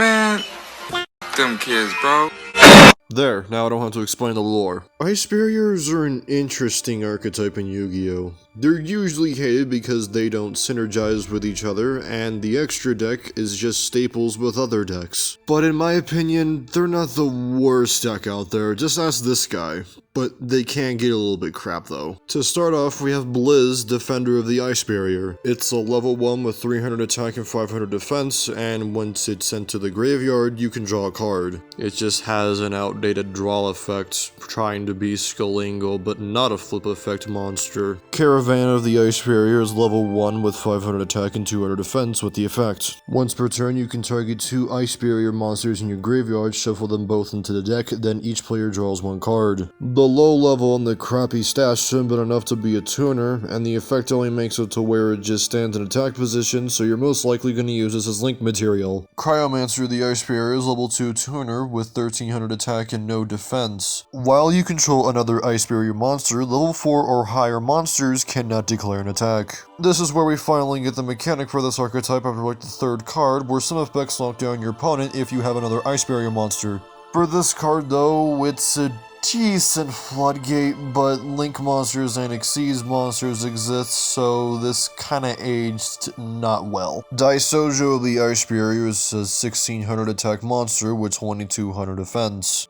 Man, them kids, bro. There, now I don't have to explain the lore. Icebarers are an interesting archetype in Yu-Gi-Oh! They're usually hated because they don't synergize with each other, and the extra deck is just staples with other decks. But in my opinion, they're not the worst deck out there, just ask this guy. But they can get a little bit crap though. To start off, we have Blizz, Defender of the Ice Barrier. It's a level 1 with 300 attack and 500 defense, and once it's sent to the graveyard, you can draw a card. It just has an outdated draw effect, trying to be Skulingo, but not a flip effect monster. Caravan of the Ice Barrier is level 1 with 500 attack and 200 defense with the effect. Once per turn, you can target 2 Ice Barrier monsters in your graveyard, shuffle them both into the deck, then each player draws 1 card. The low level and the crappy stats shouldn't be enough to be a tuner, and the effect only makes it to where it just stands in attack position, so you're most likely going to use this as link material. Cryomancer the Ice Barrier is level 2 tuner with 1300 attack and no defense. While you control another Ice Barrier monster, level 4 or higher monsters cannot declare an attack. This is where we finally get the mechanic for this archetype after like the 3rd card, where some effects knock down your opponent if you have another Ice Barrier monster. For this card though, it's a decent floodgate, but Link monsters and Xyz monsters exist, so this kinda aged not well. Daisojo the Ice Barrier is a 1600 attack monster with 2200 defense.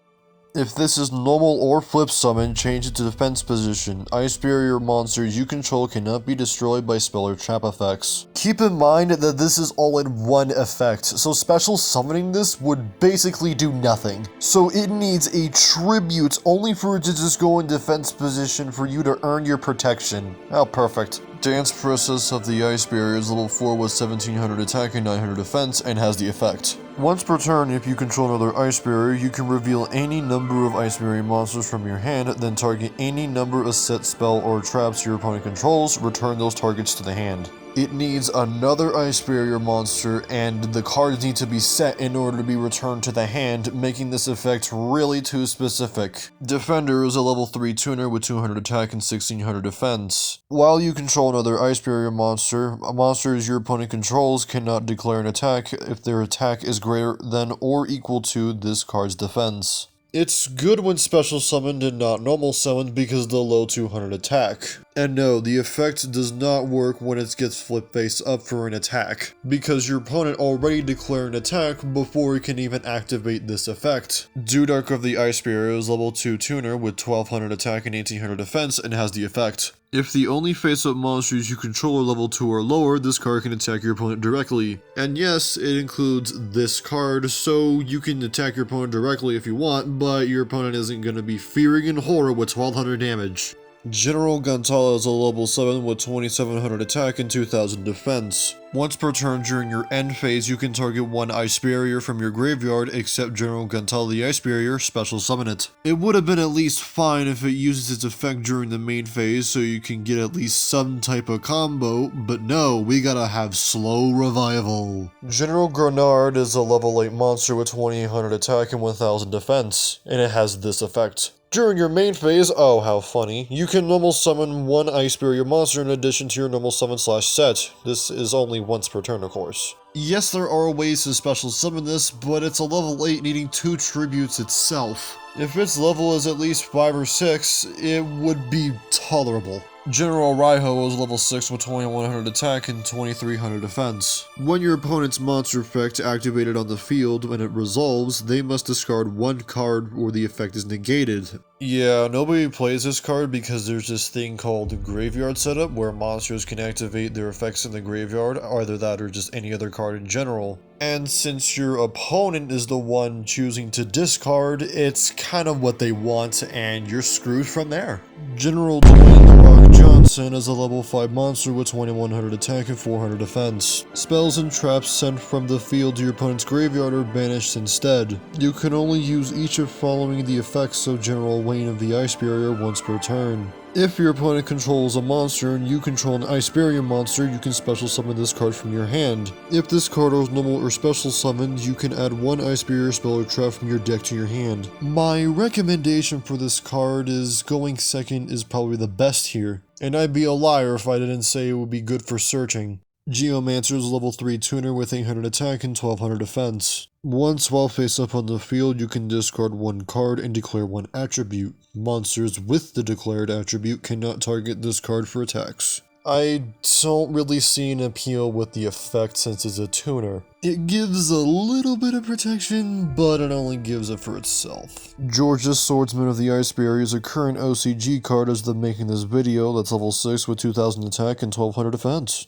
If this is normal or flip summon, change it to defense position. Ice Barrier monsters you control cannot be destroyed by spell or trap effects. Keep in mind that this is all in one effect, so special summoning this would basically do nothing. So it needs a tribute only for it to just go in defense position for you to earn your protection. How perfect. Dance Princess of the Ice Barrier is level 4 with 1700 attack and 900 defense and has the effect. Once per turn, if you control another Ice Barrier, you can reveal any number of Ice Barrier monsters from your hand, then target any number of set spell or traps your opponent controls, return those targets to the hand. It needs another Ice Barrier monster, and the cards need to be set in order to be returned to the hand, making this effect really too specific. Defender is a level 3 tuner with 200 attack and 1600 defense. While you control another Ice Barrier monster, monsters your opponent controls cannot declare an attack if their attack is greater than or equal to this card's defense. It's good when special summoned and not normal summoned because of the low 200 attack. And no, the effect does not work when it gets flipped face up for an attack, because your opponent already declared an attack before it can even activate this effect. Dudark of the Ice Barrier is level 2 tuner with 1200 attack and 1800 defense and has the effect. If the only face-up monsters you control are level 2 or lower, this card can attack your opponent directly. And yes, it includes this card, so you can attack your opponent directly if you want, but your opponent isn't going to be fearing in horror with 1200 damage. General Guntala is a level 7 with 2700 attack and 2000 defense. Once per turn during your end phase, you can target 1 Ice Barrier from your graveyard, except General Guntala the Ice Barrier, special summon it. It would have been at least fine if it uses its effect during the main phase so you can get at least some type of combo, but no, we gotta have slow revival. General Grenard is a level 8 monster with 2800 attack and 1000 defense, and it has this effect. During your main phase, oh how funny, you can normal summon 1 Ice Barrier monster in addition to your normal summon / set. This is only once per turn, of course. Yes, there are ways to special summon this, but it's a level 8 needing 2 tributes itself. If its level is at least 5 or 6, it would be tolerable. General Raiho is level 6 with 2100 attack and 2300 defense. When your opponent's monster effect activated on the field when it resolves, they must discard 1 card or the effect is negated. Yeah, nobody plays this card because there's this thing called the graveyard setup where monsters can activate their effects in the graveyard, either that or just any other card in general. And since your opponent is the one choosing to discard, it's kind of what they want and you're screwed from there. General Dwayne The Rock Johnson is a level 5 monster with 2100 attack and 400 defense. Spells and traps sent from the field to your opponent's graveyard are banished instead. You can only use each of following the effects of General Wayne of the Ice Barrier once per turn. If your opponent controls a monster and you control an Ice Barrier monster, you can special summon this card from your hand. If this card is normal or special summoned, you can add 1 Ice Barrier spell or trap from your deck to your hand. My recommendation for this card is going second is probably the best here, and I'd be a liar if I didn't say it would be good for searching. Geomancers is a level 3 tuner with 800 attack and 1200 defense. Once while face up on the field, you can discard one card and declare one attribute. Monsters with the declared attribute cannot target this card for attacks. I don't really see an appeal with the effect since it's a tuner. It gives a little bit of protection, but it only gives it for itself. George's Swordsman of the Icebarer is a current OCG card as of making this video that's level 6 with 2000 attack and 1200 defense.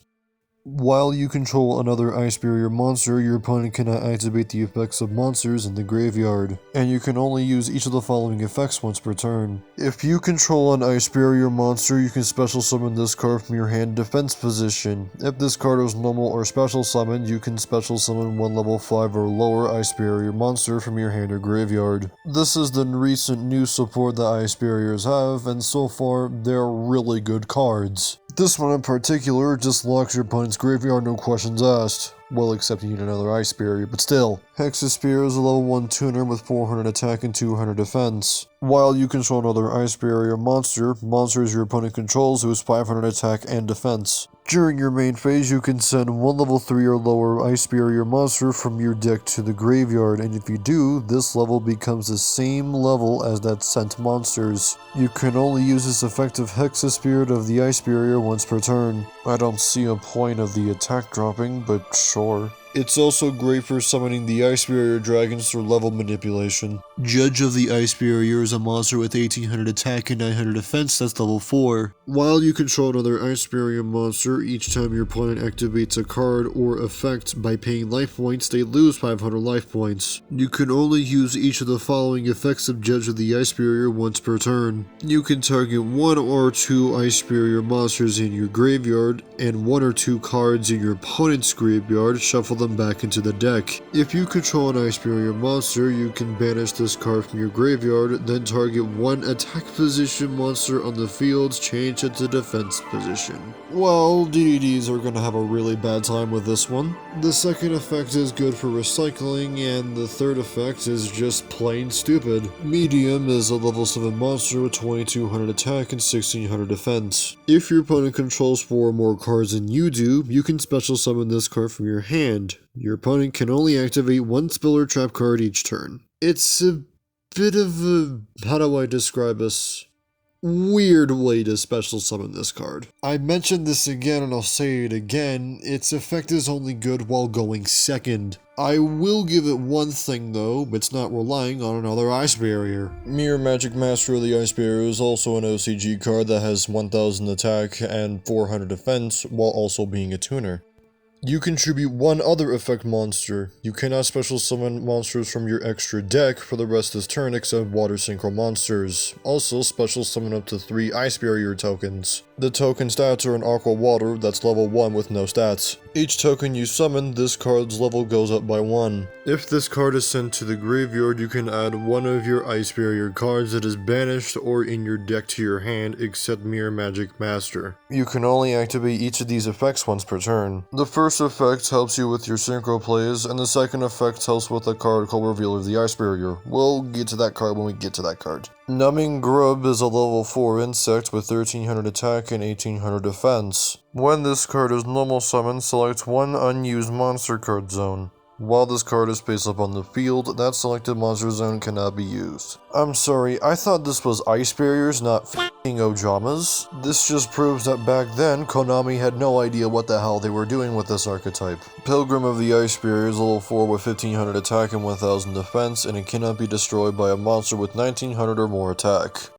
While you control another Icebarer monster, your opponent cannot activate the effects of monsters in the graveyard, and you can only use each of the following effects once per turn. If you control an Icebarer monster, you can special summon this card from your hand defense position. If this card is normal or special summoned, you can special summon one level 5 or lower Icebarer monster from your hand or graveyard. This is the recent new support that Icebarers have, and so far, they're really good cards. This one in particular just locks your opponent's graveyard, no questions asked. Well, except you need another Icebarer, but still. Hexa Spear is a level 1 tuner with 400 attack and 200 defense. While you control another Icebarer monster, monsters your opponent controls who has 500 attack and defense. During your main phase, you can send one level 3 or lower Icebarer monster from your deck to the graveyard, and if you do, this level becomes the same level as that sent monsters. You can only use this effective Hexa Spear of the Icebarer once per turn. I don't see a point of the attack dropping, but sure. It's also great for summoning the Icebarer dragons through level manipulation. Judge of the Icebarer is a monster with 1800 attack and 900 defense that's level 4. While you control another Icebarer monster, each time your opponent activates a card or effect by paying life points, they lose 500 life points. You can only use each of the following effects of Judge of the Icebarer once per turn. You can target one or two Icebarer monsters in your graveyard and one or two cards in your opponent's graveyard, shuffle them back into the deck. If you control an Icebarer monster, you can banish this card from your graveyard, then target one attack position monster on the field, change it to defense position. Well, DDDs are gonna have a really bad time with this one. The second effect is good for recycling, and the third effect is just plain stupid. Medium is a level 7 monster with 2200 attack and 1600 defense. If your opponent controls 4 or more cards than you do, you can special summon this card from your hand. Your opponent can only activate one spell or trap card each turn. It's a bit of a, how do I describe this? Weird way to special summon this card. I mentioned this again and I'll say it again, its effect is only good while going second. I will give it one thing though, it's not relying on another Icebarer. Mere Magic Master of the Icebarer is also an OCG card that has 1000 attack and 400 defense while also being a tuner. You contribute one other effect monster. You cannot special summon monsters from your extra deck for the rest of this turn except water synchro monsters. Also special summon up to 3 Icebarer tokens. The token stats are an Aqua Water that's level 1 with no stats. Each token you summon, this card's level goes up by 1. If this card is sent to the graveyard, you can add one of your Icebarer cards that is banished or in your deck to your hand except Mere Magic Master. You can only activate each of these effects once per turn. The first effect helps you with your synchro plays, and the second effect helps with a card called Revealer of the Icebarer. We'll get to that card when we get to that card. Numbing Grub is a level 4 insect with 1300 attack and 1800 defense. When this card is normal summoned, select one unused monster card zone. While this card is face up on the field, that selected monster zone cannot be used. I'm sorry, I thought this was Icebarers, not f***ing Ojamas. This just proves that back then, Konami had no idea what the hell they were doing with this archetype. Pilgrim of the Icebarer is level 4 with 1500 attack and 1000 defense, and it cannot be destroyed by a monster with 1900 or more attack.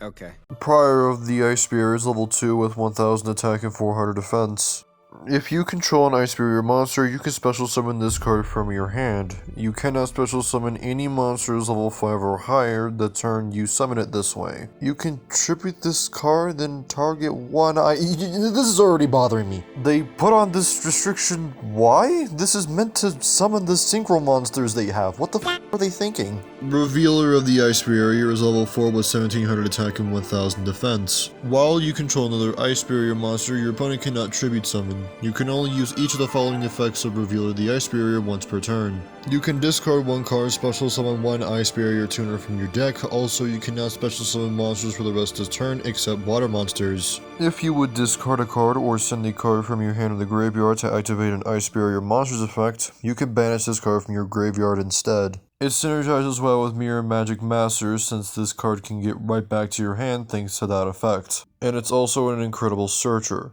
Okay. Prior of the Icebarer is level 2 with 1000 attack and 400 defense. If you control an Icebarer monster, you can special summon this card from your hand. You cannot special summon any monsters level 5 or higher the turn you summon it this way. You can tribute this card, then target one This is already bothering me. They put on this restriction, why? This is meant to summon the synchro monsters they have. What the f are they thinking? Revealer of the Icebarer is level 4 with 1700 attack and 1000 defense. While you control another Icebarer monster, your opponent cannot tribute summon turn. You can only use each of the following effects of Revealer the Ice Barrier once per turn. You can discard one card, special summon one Ice Barrier tuner from your deck. Also, you cannot special summon monsters for the rest of the turn except water monsters. If you would discard a card or send a card from your hand to the graveyard to activate an Ice Barrier monsters effect, you can banish this card from your graveyard instead. It synergizes well with Mirror Magic Masters since this card can get right back to your hand thanks to that effect. And it's also an incredible searcher.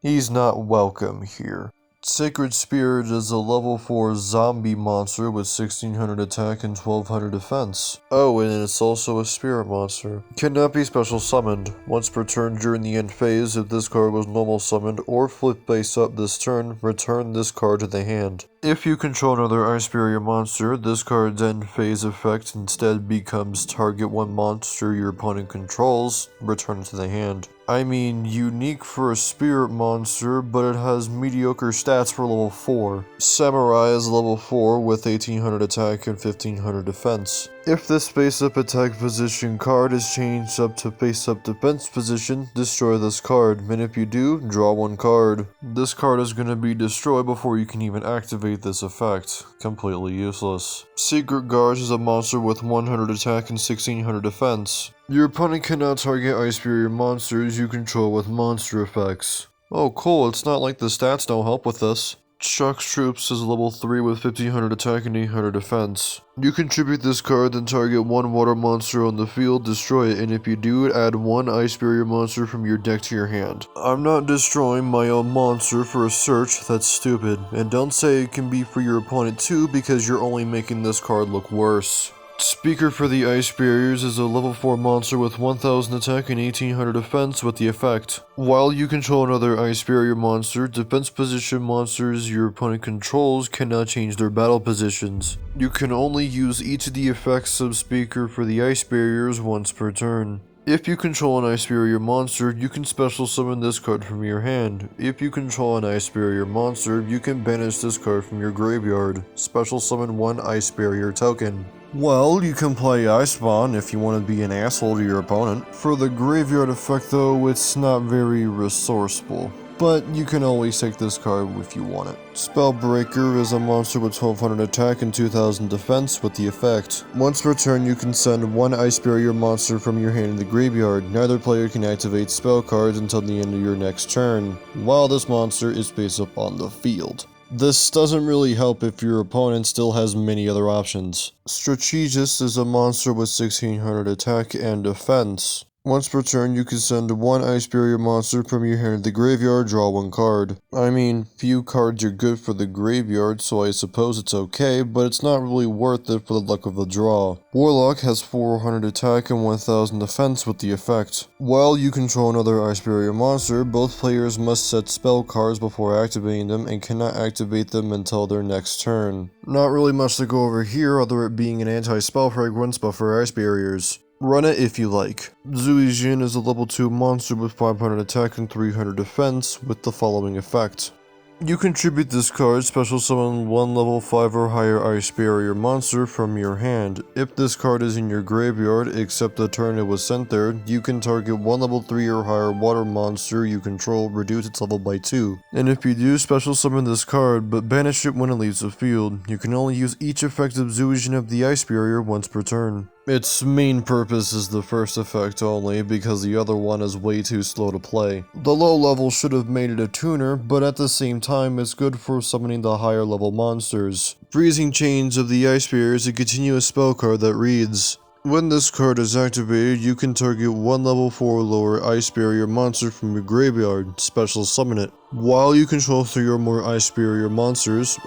He's not welcome here. Sacred Spirit is a level 4 zombie monster with 1600 attack and 1200 defense. Oh, and it's also a spirit monster. Cannot be special summoned. Once per turn during the end phase, if this card was normal summoned or flip face up this turn, return this card to the hand. If you control another Ice Barrier monster, this card's end phase effect instead becomes target one monster your opponent controls, return it to the hand. I mean, unique for a spirit monster, but it has mediocre stats for level 4. Samurai is level 4 with 1800 attack and 1500 defense. If this face-up attack position card is changed up to face-up defense position, destroy this card, and if you do, draw one card. This card is going to be destroyed before you can even activate this effect. Completely useless. Secret Guards is a monster with 100 attack and 1600 defense. Your opponent cannot target Ice Barrier monsters you control with monster effects. Oh cool, it's not like the stats don't help with this. Shu Troops is level 3 with 1500 attack and 800 defense. You contribute this card, then target one water monster on the field, destroy it, and if you do, add one Ice Barrier monster from your deck to your hand. I'm not destroying my own monster for a search, that's stupid. And don't say it can be for your opponent too, because you're only making this card look worse. Speaker for the Ice Barriers is a level 4 monster with 1000 attack and 1800 defense with the effect. While you control another Ice Barrier monster, defense position monsters your opponent controls cannot change their battle positions. You can only use each of the effects of Speaker for the Ice Barriers once per turn. If you control an Ice Barrier monster, you can special summon this card from your hand. If you control an Ice Barrier monster, you can banish this card from your graveyard. Special summon one Ice Barrier token. Well, you can play Icebarer if you want to be an asshole to your opponent. For the graveyard effect though, it's not very resourceful. But you can always take this card if you want it. Spellbreaker is a monster with 1200 attack and 2000 defense with the effect. Once per turn you can send one Ice Barrier monster from your hand to the graveyard. Neither player can activate spell cards until the end of your next turn, while this monster is face up on the field. This doesn't really help if your opponent still has many other options. Strategist is a monster with 1600 attack and defense. Once per turn, you can send one Ice Barrier monster from your hand to the graveyard, draw one card. I mean, few cards are good for the graveyard, so I suppose it's okay, but it's not really worth it for the luck of the draw. Warlock has 400 attack and 1000 defense with the effect. While you control another Ice Barrier monster, both players must set spell cards before activating them and cannot activate them until their next turn. Not really much to go over here, other than it being an anti-spell fragrance, but for Ice Barriers. Run it if you like. Zuijin is a level 2 monster with 500 attack and 300 defense with the following effect. You contribute this card, special summon one level 5 or higher Ice Barrier monster from your hand. If this card is in your graveyard, except the turn it was sent there, you can target one level 3 or higher water monster you control, reduce its level by 2. And if you do, special summon this card, but banish it when it leaves the field. You can only use each effective Zuijin of the Ice Barrier once per turn. Its main purpose is the first effect only, because the other one is way too slow to play. The low level should have made it a tuner, but at the same time it's good for summoning the higher level monsters. Freezing Chains of the Icebearer is a continuous spell card that reads, when this card is activated, you can target one level 4 or lower Ice Barrier monster from your graveyard, special summon it. While you control 3 or more Ice Barrier monsters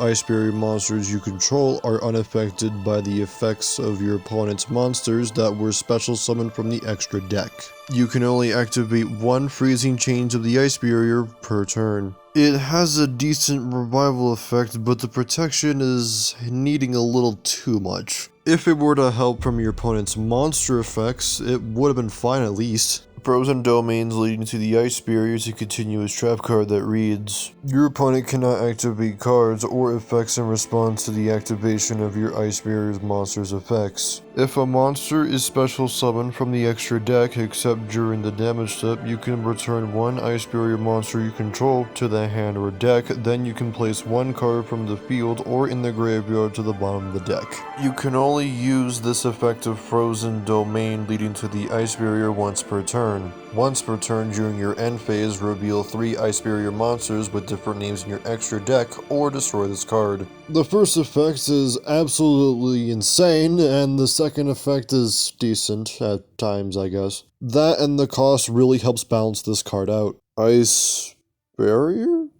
you control are unaffected by the effects of your opponent's monsters that were special summoned from the extra deck. You can only activate one Freezing Chains of the Ice Barrier per turn. It has a decent revival effect, but the protection is needing a little too much. If it were to help from your opponent's monster effects, it would have been fine at least. Frozen domains leading to the Icebarer is a continuous trap card that reads, your opponent cannot activate cards or effects in response to the activation of your Icebarer's monster's effects. If a monster is special summoned from the extra deck except during the damage step, you can return one Icebarer monster you control to the hand or deck, then you can place one card from the field or in the graveyard to the bottom of the deck. You can only use this effect of Frozen Domain leading to the Icebarer once per turn. Once per turn during your end phase, reveal 3 Icebarer monsters with different names in your extra deck or destroy this card. The first effect is absolutely insane, and the second effect is decent at times, I guess. That and the cost really helps balance this card out. Icebarer?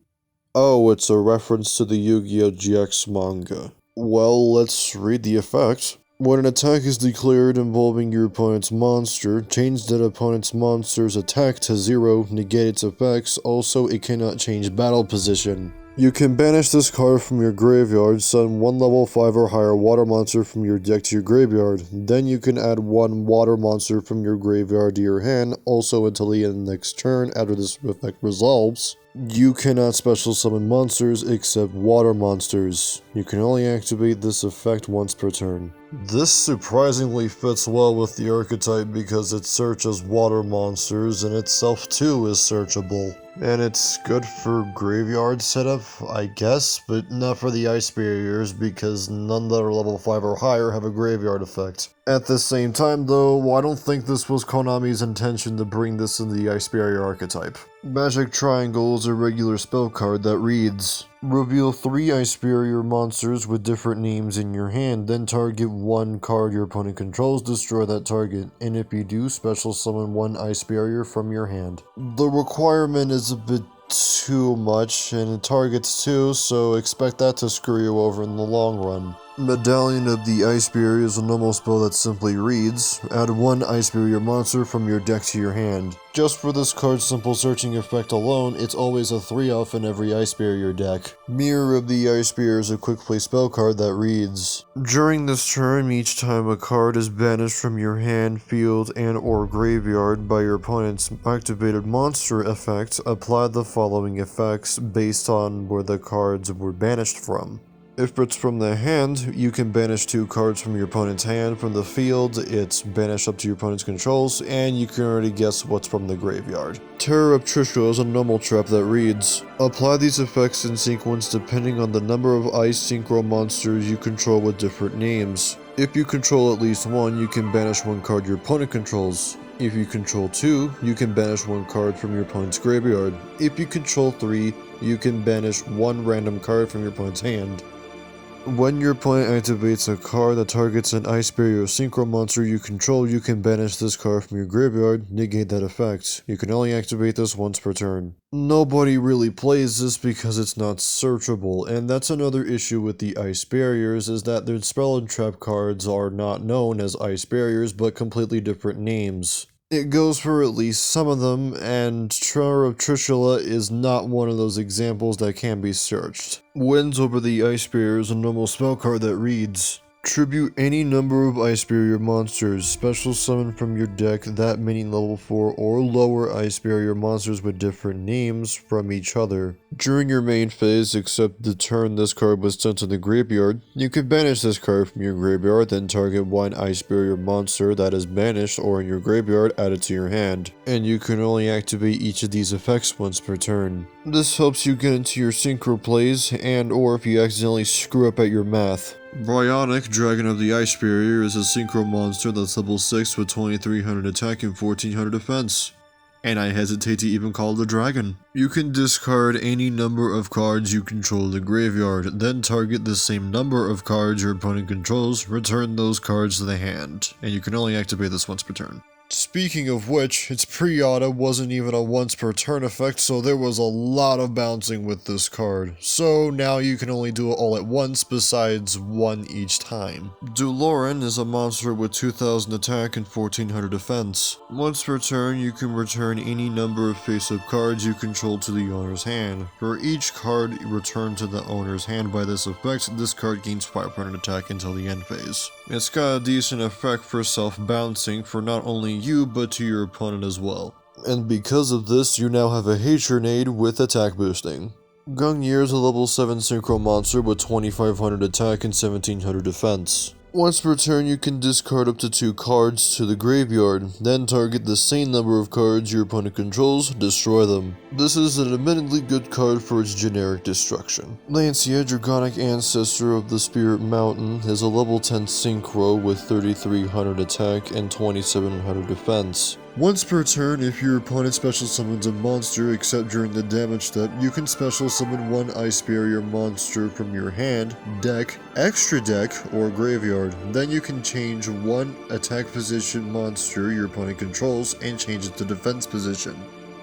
Oh, it's a reference to the Yu-Gi-Oh! GX manga. Well, let's read the effect. When an attack is declared involving your opponent's monster, change that opponent's monster's attack to 0, negate its effects, also it cannot change battle position. You can banish this card from your graveyard, send one level 5 or higher water monster from your deck to your graveyard, then you can add one water monster from your graveyard to your hand, also until the end of the next turn after this effect resolves. You cannot special summon monsters except water monsters. You can only activate this effect once per turn. This surprisingly fits well with the archetype because it searches water monsters and itself too is searchable. And it's good for graveyard setup, I guess, but not for the ice barriers because none that are level 5 or higher have a graveyard effect. At the same time though, I don't think this was Konami's intention to bring this in the ice barrier archetype. Magic Triangle is a regular spell card that reads, reveal 3 ice barrier monsters with different names in your hand, then target one card your opponent controls, destroy that target, and if you do, special summon one ice barrier from your hand. The requirement is a bit too much, and it targets 2, so expect that to screw you over in the long run. Medallion of the Icebarer is a normal spell that simply reads, add one Icebarrier monster from your deck to your hand. Just for this card's simple searching effect alone, it's always a 3-off in every Icebarrier deck. Mirror of the Icebarrer is a quick play spell card that reads, during this turn, each time a card is banished from your hand, field, and or graveyard by your opponent's activated monster effect, apply the following effects based on where the cards were banished from. If it's from the hand, you can banish 2 cards from your opponent's hand. From the field, it's banished up to your opponent's controls, and you can already guess what's from the graveyard. Terror of Trishula is a normal trap that reads, apply these effects in sequence depending on the number of ice synchro monsters you control with different names. If you control at least 1, you can banish 1 card your opponent controls. If you control 2, you can banish 1 card from your opponent's graveyard. If you control 3, you can banish 1 random card from your opponent's hand. When your opponent activates a card that targets an ice barrier synchro monster you control, you can banish this card from your graveyard, negate that effect. You can only activate this once per turn. Nobody really plays this because it's not searchable, and that's another issue with the ice barriers, is that their spell and trap cards are not known as ice barriers but completely different names. It goes for at least some of them, and Trure of Trishula is not one of those examples that can be searched. Winds Over the Icebarer is a normal spell card that reads, tribute any number of ice barrier monsters, special summon from your deck that many level 4 or lower ice barrier monsters with different names from each other. During your main phase, except the turn this card was sent to the graveyard, you can banish this card from your graveyard, then target 1 ice barrier monster that is banished or in your graveyard, add it to your hand. And you can only activate each of these effects once per turn. This helps you get into your synchro plays and or if you accidentally screw up at your math. Bionic, Dragon of the Ice Barrier, is a synchro monster that's level 6 with 2300 attack and 1400 defense. And I hesitate to even call it a dragon. You can discard any number of cards you control in the graveyard, then target the same number of cards your opponent controls, return those cards to the hand, and you can only activate this once per turn. Speaking of which, its pre-auto wasn't even a once per turn effect, so there was a lot of bouncing with this card. So now you can only do it all at once, besides one each time. Doren is a monster with 2000 attack and 1400 defense. Once per turn, you can return any number of face-up cards you control to the owner's hand. For each card returned to the owner's hand by this effect, this card gains 500 attack until the end phase. It's got a decent effect for self-bouncing for not only you, but to your opponent as well. And because of this, you now have a Hatronade with attack boosting. Gungir is a level 7 synchro monster with 2500 attack and 1700 defense. Once per turn, you can discard up to 2 cards to the graveyard, then target the same number of cards your opponent controls, destroy them. This is an admittedly good card for its generic destruction. Lanier, Dronic Ancestor of the Spirit Mountain, is a level 10 synchro with 3300 attack and 2700 defense. Once per turn, if your opponent special summons a monster except during the damage step, you can special summon one Icebarer monster from your hand, deck, extra deck, or graveyard. Then you can change one attack position monster your opponent controls and change it to defense position.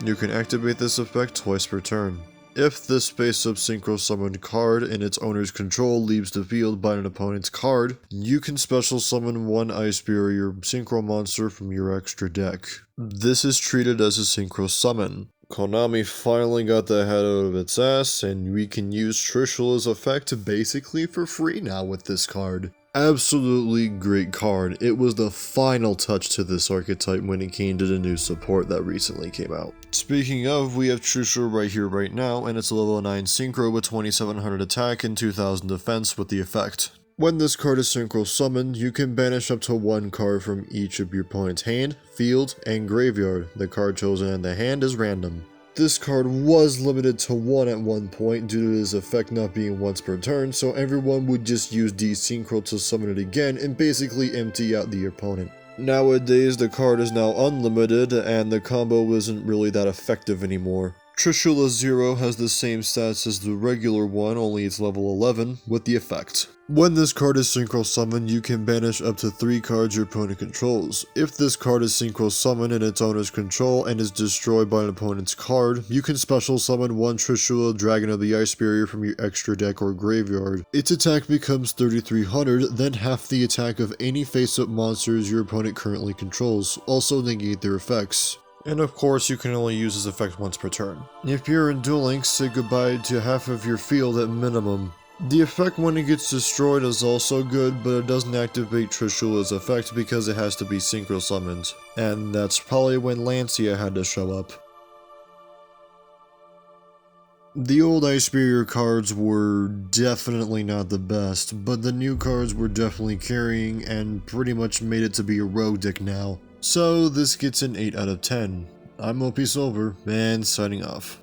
You can activate this effect twice per turn. If this face-up synchro summoned card in its owner's control leaves the field by an opponent's card, you can special summon one Icebarer synchro monster from your extra deck. This is treated as a synchro summon. Konami finally got the head out of its ass, and we can use Trishula's effect basically for free now with this card. Absolutely great card. It was the final touch to this archetype when it came to the new support that recently came out. Speaking of, we have Trishula right here right now, and it's a level 9 synchro with 2700 attack and 2000 defense with the effect. When this card is synchro summoned, you can banish up to 1 card from each of your opponent's hand, field, and graveyard. The card chosen in the hand is random. This card was limited to 1 at one point due to his effect not being once per turn, so everyone would just use desynchro to summon it again and basically empty out the opponent. Nowadays, the card is now unlimited and the combo isn't really that effective anymore. Trishula Zero has the same stats as the regular one, only it's level 11, with the effect. When this card is synchro summoned, you can banish up to 3 cards your opponent controls. If this card is synchro summoned in its owner's control and is destroyed by an opponent's card, you can special summon one Trishula Dragon of the Icebarer from your extra deck or graveyard. Its attack becomes 3300, then half the attack of any face-up monsters your opponent currently controls, also negate their effects. And of course, you can only use this effect once per turn. If you're in Duel Links, say goodbye to half of your field at minimum. The effect when it gets destroyed is also good, but it doesn't activate Trishula's effect because it has to be synchro summoned. And that's probably when Lanier had to show up. The old Icebarer cards were definitely not the best, but the new cards were definitely carrying and pretty much made it to be a rogue deck now. So this gets an 8 out of 10. I'm OP Silver, and signing off.